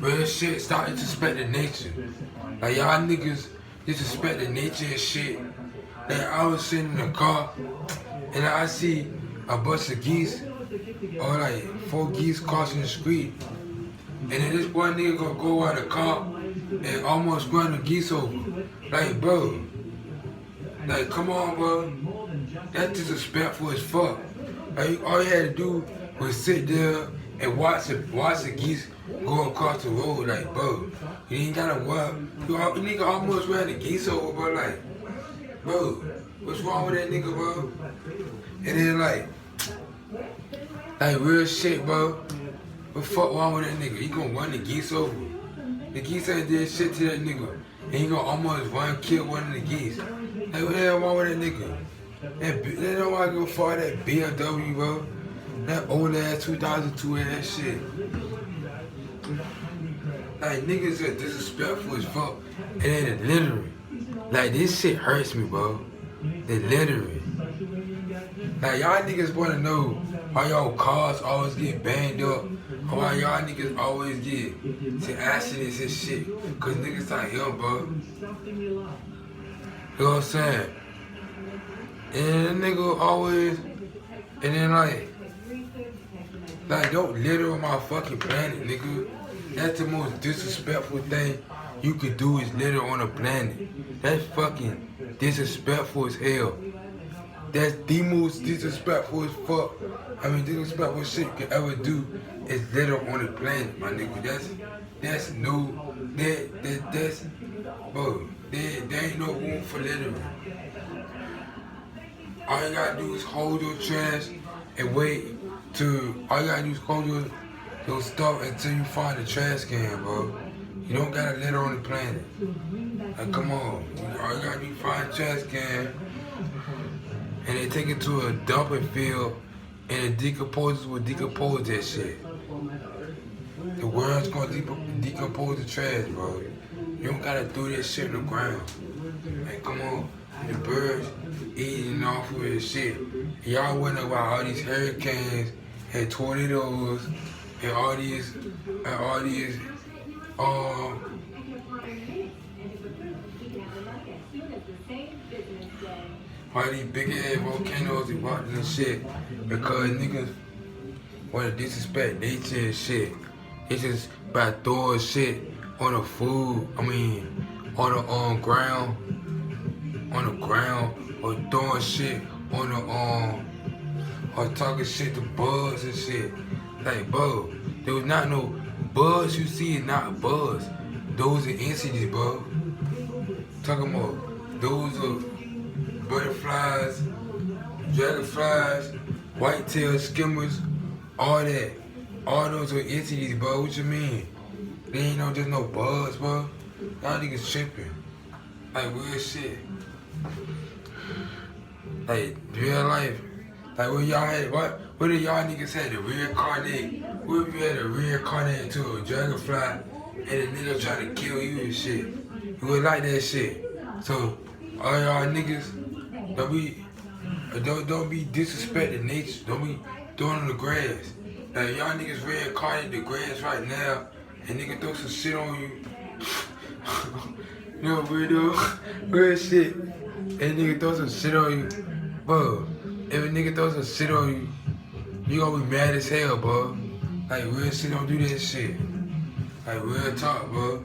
Real shit, stop disrespecting nature. Like y'all niggas disrespecting nature and shit. Like I was sitting in the car and I see a bunch of geese, or like 4 geese crossing the street. And then this one nigga gonna go out of the car and almost run the geese over. Like, bro. Like, come on, bro. That's disrespectful as fuck. Like, all you had to do was sit there and watch the geese go across the road. Like, bro, you ain't gotta work. You nigga almost ran the geese over, bro. Like, bro, what's wrong with that nigga, bro? And then, like real shit, bro. What the fuck wrong with that nigga? He gonna run the geese over. The geese ain't did shit to that nigga. And he gonna almost kill one of the geese. Like, what the hell wrong with that nigga? They don't want to go far that BMW, bro. That old ass 2002 ass shit. Like, niggas are disrespectful as fuck. And then the littering. Like, this shit hurts me, bro. The littering. Like, y'all niggas wanna know why y'all cars always get banged up, or why y'all niggas always get to accidents and shit. Cause niggas like, yo, bro. You know what I'm saying? And the nigga always, and then like don't litter on my fucking planet, nigga. That's the most disrespectful thing you could do is litter on a planet. That's fucking disrespectful as hell. That's the most disrespectful as fuck. I mean, disrespectful shit you can ever do is litter on the planet, my nigga. That's bro, there ain't no room for littering. All you gotta do is hold your trash and wait all you gotta do is hold your stuff until you find the trash can, bro. You don't gotta litter on the planet. Like, come on. All you gotta do is find the trash can and they take it to a dumping field and the decomposers will decompose that shit. The world's gonna decompose the trash, bro. You don't gotta do that shit on the ground. Like, come on. The birds eating off of this shit. Y'all wonder about all these hurricanes and tornadoes and all these big ass volcanoes erupting and shit because niggas wanna disrespect nature and shit. It's just by throwing shit on the food, on the ground, or throwing shit on the or talking shit to bugs and shit. Like, bro, there was not no bugs you see is not bugs. Those are entities, bro. Talking about those are butterflies, dragonflies, white-tailed skimmers, all that. All those are entities, bro. What you mean? They ain't just no bugs, bro. Y'all niggas tripping. Like, real shit. Like, real life. Like, what y'all had, what if y'all niggas had to reincarnate? What if you had to reincarnate into a dragonfly and a nigga try to kill you and shit? You would like that shit. So, all y'all niggas, don't be disrespecting nature. Don't be throwing on the grass. Like, y'all niggas reincarnate the grass right now and nigga throw some shit on you. You know, real shit. And nigga throw some shit on you. Bro, if a nigga throw some shit on you, you gonna be mad as hell, bro. Like, real shit, don't do that shit. Like, real talk, bro.